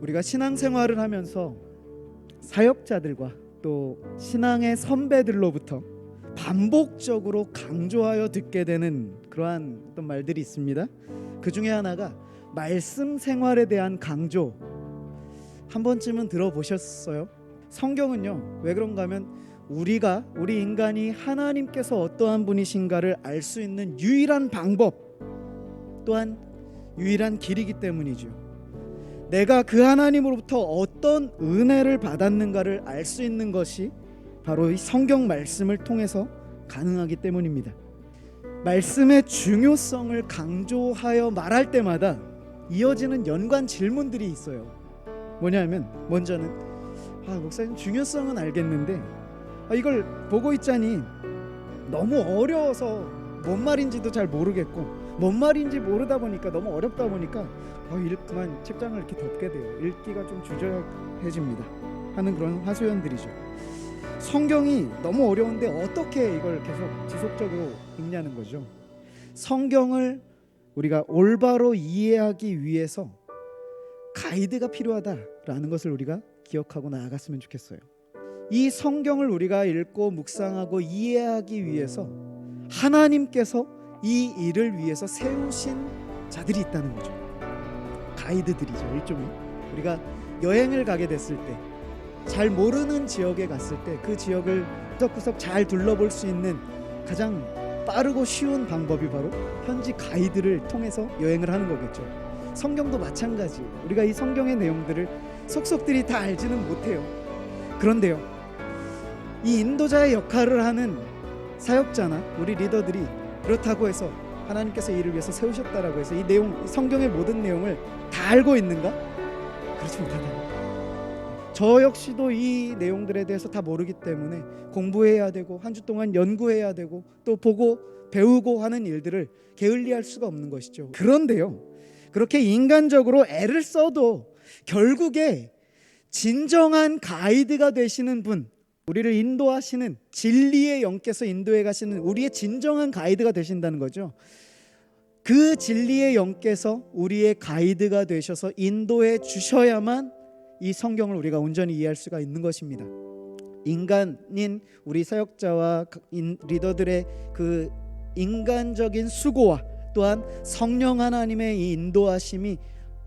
우리가 신앙생활을 하면서 사역자들과 또 신앙의 선배들로부터 반복적으로 강조하여 듣게 되는 그러한 어떤 말들이 있습니다. 그 중에 하나가 말씀 생활에 대한 강조. 한 번쯤은 들어보셨어요? 성경은요, 왜 그런가 하면 우리 인간이 하나님께서 어떠한 분이신가를 알 수 있는 유일한 방법, 또한 유일한 길이기 때문이죠. 내가 그 하나님으로부터 어떤 은혜를 받았는가를 알 수 있는 것이 바로 이 성경 말씀을 통해서 가능하기 때문입니다. 말씀의 중요성을 강조하여 말할 때마다 이어지는 연관 질문들이 있어요. 뭐냐면 먼저는 목사님 중요성은 알겠는데 이걸 보고 있자니 너무 어려워서 뭔 말인지도 잘 모르겠고 뭔 말인지 모르다 보니까 너무 어렵다 보니까 그만 책장을 이렇게 덮게 돼요. 읽기가 좀 주저해집니다 하는 그런 하소연들이죠. 성경이 너무 어려운데 어떻게 이걸 계속 지속적으로 읽냐는 거죠. 성경을 우리가 올바로 이해하기 위해서 가이드가 필요하다라는 것을 우리가 기억하고 나아갔으면 좋겠어요. 이 성경을 우리가 읽고 묵상하고 이해하기 위해서 하나님께서 이 일을 위해서 세우신 자들이 있다는 거죠. 가이드들이죠. 일종의 우리가 여행을 가게 됐을 때 잘 모르는 지역에 갔을 때 그 지역을 구석구석 잘 둘러볼 수 있는 가장 빠르고 쉬운 방법이 바로 현지 가이드를 통해서 여행을 하는 거겠죠. 성경도 마찬가지. 우리가 이 성경의 내용들을 속속들이 다 알지는 못해요. 그런데요, 이 인도자의 역할을 하는 사역자나 우리 리더들이 그렇다고 해서 하나님께서 이를 위해서 세우셨다라고 해서 이 성경의 모든 내용을 다 알고 있는가? 그렇지 못하다. 저 역시도 이 내용들에 대해서 다 모르기 때문에 공부해야 되고 한 주 동안 연구해야 되고 또 보고 배우고 하는 일들을 게을리할 수가 없는 것이죠. 그런데요, 그렇게 인간적으로 애를 써도 결국에 진정한 가이드가 되시는 분, 우리를 인도하시는 진리의 영께서 인도해 가시는 우리의 진정한 가이드가 되신다는 거죠. 그 진리의 영께서 우리의 가이드가 되셔서 인도해 주셔야만 이 성경을 우리가 온전히 이해할 수가 있는 것입니다. 인간인 우리 사역자와 리더들의 그 인간적인 수고와 또한 성령 하나님의 이 인도하심이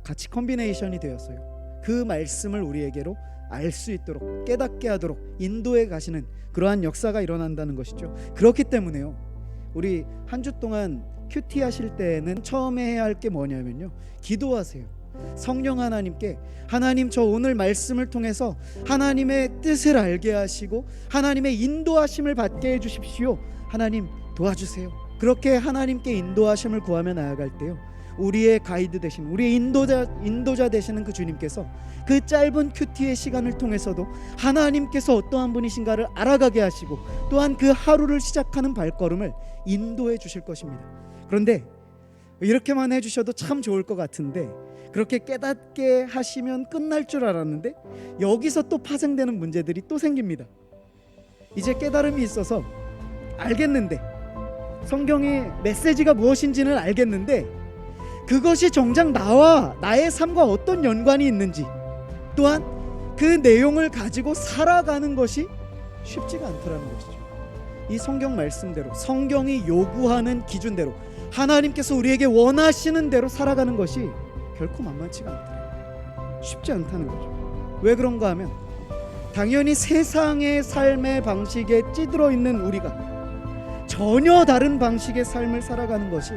같이 콤비네이션이 되었어요. 그 말씀을 우리에게로 알 수 있도록 깨닫게 하도록 인도해 가시는 그러한 역사가 일어난다는 것이죠. 그렇기 때문에요, 우리 한 주 동안 큐티 하실 때는 처음에 해야 할 게 뭐냐면요, 기도하세요. 성령 하나님께 하나님, 저 오늘 말씀을 통해서 하나님의 뜻을 알게 하시고 하나님의 인도하심을 받게 해주십시오. 하나님 도와주세요. 그렇게 하나님께 인도하심을 구하며 나아갈 때요, 우리의 가이드 되신 우리의 인도자 되시는 그 주님께서 그 짧은 큐티의 시간을 통해서도 하나님께서 어떠한 분이신가를 알아가게 하시고 또한 그 하루를 시작하는 발걸음을 인도해 주실 것입니다. 그런데 이렇게만 해주셔도 참 좋을 것 같은데 그렇게 깨닫게 하시면 끝날 줄 알았는데 여기서 또 파생되는 문제들이 또 생깁니다. 이제 깨달음이 있어서 알겠는데, 성경의 메시지가 무엇인지는 알겠는데 그것이 정작 나의 삶과 어떤 연관이 있는지, 또한 그 내용을 가지고 살아가는 것이 쉽지가 않더라는 것이죠. 이 성경 말씀대로, 성경이 요구하는 기준대로, 하나님께서 우리에게 원하시는 대로 살아가는 것이 결코 만만치가 않더라고요. 쉽지 않다는 거죠. 왜 그런가 하면 당연히 세상의 삶의 방식에 찌들어 있는 우리가 전혀 다른 방식의 삶을 살아가는 것이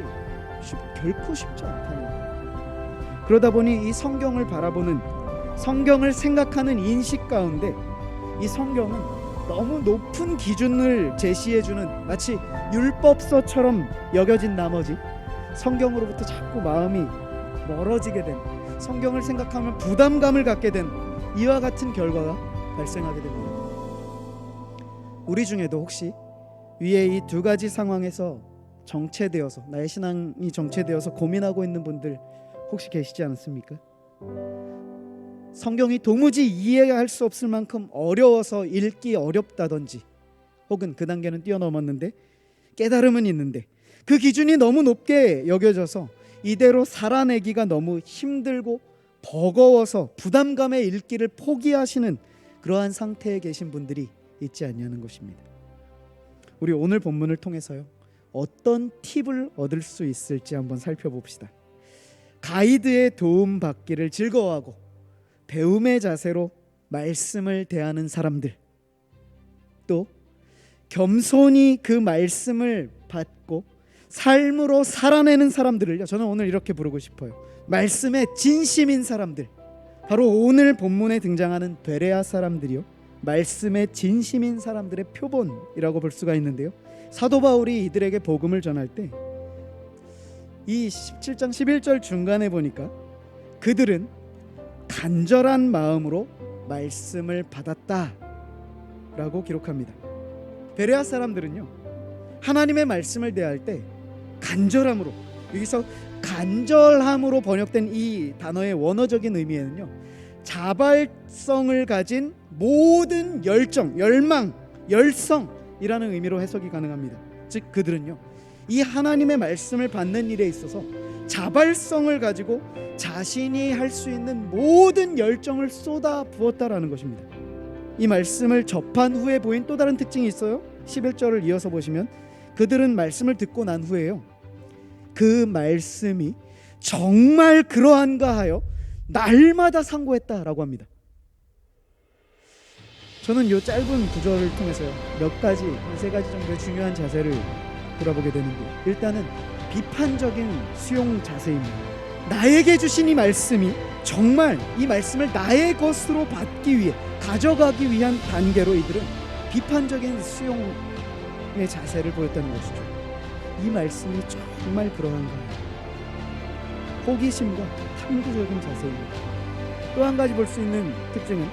결코 쉽지 않다는 거예요. 그러다 보니 이 성경을 바라보는, 성경을 생각하는 인식 가운데 이 성경은 너무 높은 기준을 제시해주는 마치 율법서처럼 여겨진 나머지 성경으로부터 자꾸 마음이 멀어지게 된, 성경을 생각하면 부담감을 갖게 된 이와 같은 결과가 발생하게 됩니다. 우리 중에도 혹시 위에 이 두 가지 상황에서 정체되어서, 나의 신앙이 정체되어서 고민하고 있는 분들 혹시 계시지 않습니까? 성경이 도무지 이해할 수 없을 만큼 어려워서 읽기 어렵다든지, 혹은 그 단계는 뛰어넘었는데 깨달음은 있는데 그 기준이 너무 높게 여겨져서 이대로 살아내기가 너무 힘들고 버거워서 부담감에 읽기를 포기하시는 그러한 상태에 계신 분들이 있지 않냐는 것입니다. 우리 오늘 본문을 통해서요, 어떤 팁을 얻을 수 있을지 한번 살펴봅시다. 가이드의 도움 받기를 즐거워하고 배움의 자세로 말씀을 대하는 사람들, 또 겸손히 그 말씀을 받고 삶으로 살아내는 사람들을요, 저는 오늘 이렇게 부르고 싶어요. 말씀에 진심인 사람들. 바로 오늘 본문에 등장하는 베레아 사람들이요, 말씀에 진심인 사람들의 표본이라고 볼 수가 있는데요, 사도 바울이 이들에게 복음을 전할 때 이 17장 11절 중간에 보니까 그들은 간절한 마음으로 말씀을 받았다라고 기록합니다. 베레아 사람들은요, 하나님의 말씀을 대할 때 간절함으로, 여기서 간절함으로 번역된 이 단어의 원어적인 의미에는요, 자발성을 가진 모든 열정, 열망, 열성이라는 의미로 해석이 가능합니다. 즉 그들은요, 이 하나님의 말씀을 받는 일에 있어서 자발성을 가지고 자신이 할 수 있는 모든 열정을 쏟아 부었다라는 것입니다. 이 말씀을 접한 후에 보인 또 다른 특징이 있어요. 11절을 이어서 보시면 그들은 말씀을 듣고 난 후에요, 그 말씀이 정말 그러한가 하여 날마다 상고했다라고 합니다. 저는 이 짧은 구절을 통해서요, 몇 가지, 세 가지 정도의 중요한 자세를 돌아보게 되는데, 일단은 비판적인 수용 자세입니다. 나에게 주신 이 말씀이 정말 이 말씀을 나의 것으로 받기 위해, 가져가기 위한 단계로 이들은 비판적인 수용의 자세를 보였다는 것이죠. 이 말씀이 정말 그러한가요? 호기심과 탐구적인 자세입니다. 또 한 가지 볼 수 있는 특징은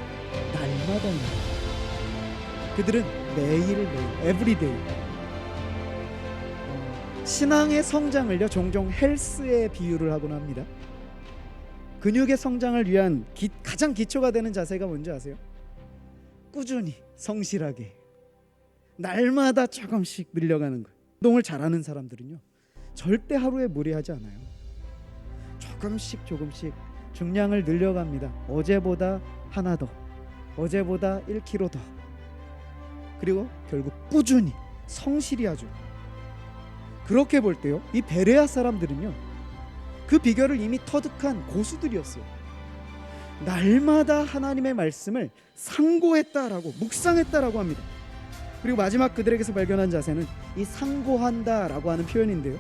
날마다 그들은 매일매일, everyday, 신앙의 성장을요, 종종 헬스에 비유를 하곤 합니다. 근육의 성장을 위한 가장 기초가 되는 자세가 뭔지 아세요? 꾸준히, 성실하게, 날마다 조금씩 늘려가는 거예요. 운동을 잘하는 사람들은요, 절대 하루에 무리하지 않아요. 조금씩 중량을 늘려갑니다. 어제보다 하나 더, 어제보다 1kg 더, 그리고 결국 꾸준히, 성실히 하죠. 그렇게 볼 때요, 이 베레아 사람들은요, 그 비결을 이미 터득한 고수들이었어요. 날마다 하나님의 말씀을 상고했다라고, 묵상했다라고 합니다. 그리고 마지막 그들에게서 발견한 자세는 이 상고한다라고 하는 표현인데요,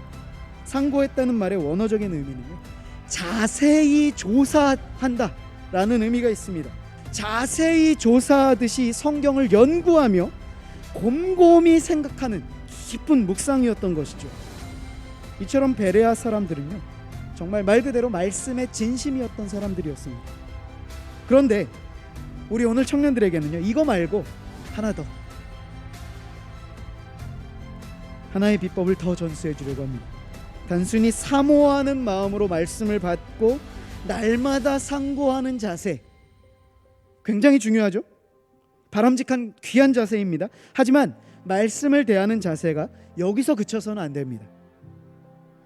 상고했다는 말의 원어적인 의미는요, 자세히 조사한다라는 의미가 있습니다. 자세히 조사하듯이 성경을 연구하며 곰곰이 생각하는 깊은 묵상이었던 것이죠. 이처럼 베레아 사람들은요, 정말 말 그대로 말씀의 진심이었던 사람들이었습니다. 그런데 우리 오늘 청년들에게는요, 이거 말고 하나 더, 하나의 비법을 더 전수해 주려고 합니다. 단순히 사모하는 마음으로 말씀을 받고 날마다 상고하는 자세, 굉장히 중요하죠. 바람직한 귀한 자세입니다. 하지만 말씀을 대하는 자세가 여기서 그쳐서는 안 됩니다.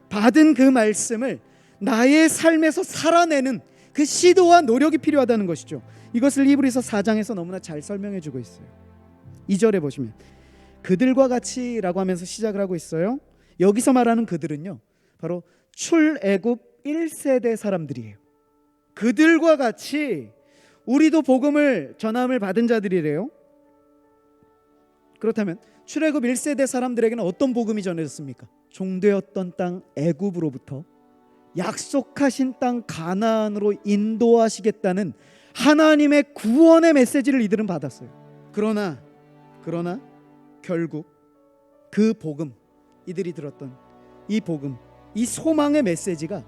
받은 그 말씀을 나의 삶에서 살아내는 그 시도와 노력이 필요하다는 것이죠. 이것을 히브리서 4장에서 너무나 잘 설명해 주고 있어요. 2절에 보시면 그들과 같이라고 하면서 시작을 하고 있어요. 여기서 말하는 그들은요, 바로 출애굽 1세대 사람들이에요. 그들과 같이 우리도 복음을 전함을 받은 자들이래요. 그렇다면 출애굽 1세대 사람들에게는 어떤 복음이 전해졌습니까? 종되었던 땅 애굽으로부터 약속하신 땅 가나안으로 인도하시겠다는 하나님의 구원의 메시지를 이들은 받았어요. 그러나 결국 그 복음, 이들이 들었던 이 복음, 이 소망의 메시지가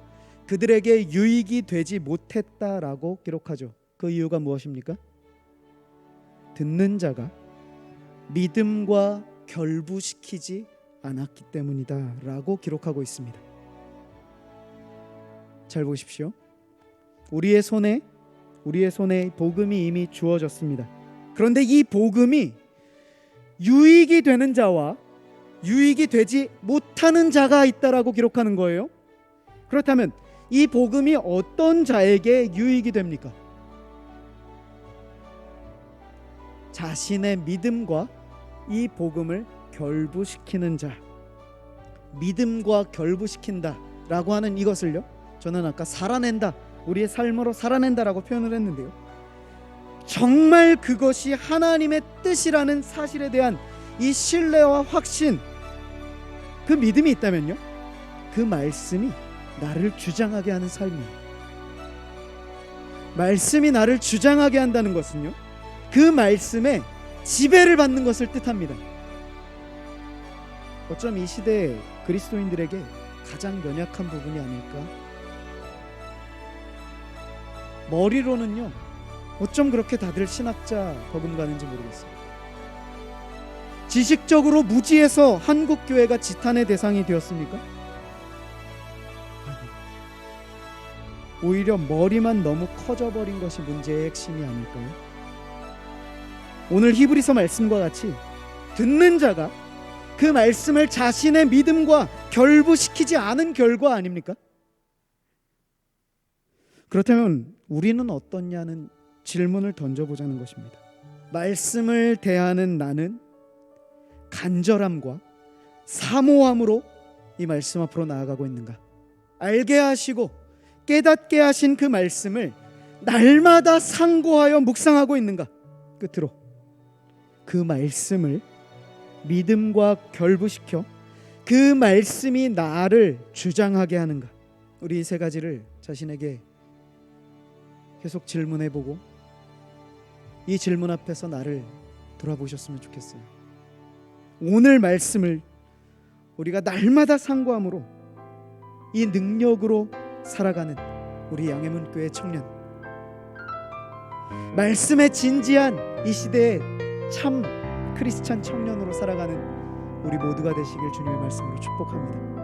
그들에게 유익이 되지 못했다라고 기록하죠. 그 이유가 무엇입니까? 듣는 자가 믿음과 결부시키지 않았기 때문이다 라고 기록하고 있습니다. 잘 보십시오. 우리의 손에 복음이 이미 주어졌습니다. 그런데 이 복음이 유익이 되는 자와 유익이 되지 못하는 자가 있다라고 기록하는 거예요. 그렇다면 이 복음이 어떤 자에게 유익이 됩니까? 자신의 믿음과 이 복음을 결부시키는 자. 믿음과 결부시킨다 라고 하는 이것을요, 저는 아까 살아낸다, 우리의 삶으로 살아낸다라고 표현을 했는데요, 정말 그것이 하나님의 뜻이라는 사실에 대한 이 신뢰와 확신, 그 믿음이 있다면요, 그 말씀이 나를 주장하게 하는 삶이에요. 말씀이 나를 주장하게 한다는 것은요, 그 말씀에 지배를 받는 것을 뜻합니다. 어쩜 이 시대의 그리스도인들에게 가장 연약한 부분이 아닐까? 머리로는요, 어쩜 그렇게 다들 신학자 버금가는지 모르겠어요. 지식적으로 무지해서 한국 교회가 지탄의 대상이 되었습니까? 오히려 머리만 너무 커져버린 것이 문제의 핵심이 아닐까요? 오늘 히브리서 말씀과 같이 듣는 자가 그 말씀을 자신의 믿음과 결부시키지 않은 결과 아닙니까? 그렇다면 우리는 어떻냐는 질문을 던져보자는 것입니다. 말씀을 대하는 나는 간절함과 사모함으로 이 말씀 앞으로 나아가고 있는가? 알게 하시고 깨닫게 하신 그 말씀을 날마다 상고하여 묵상하고 있는가? 끝으로 그 말씀을 믿음과 결부시켜 그 말씀이 나를 주장하게 하는가? 우리 이 세 가지를 자신에게 계속 질문해보고 이 질문 앞에서 나를 돌아보셨으면 좋겠어요. 오늘 말씀을 우리가 날마다 상고함으로 이 능력으로 살아가는 우리 양해문교회 청년, 말씀에 진지한 이 시대의 참 크리스찬 청년으로 살아가는 우리 모두가 되시길 주님의 말씀으로 축복합니다.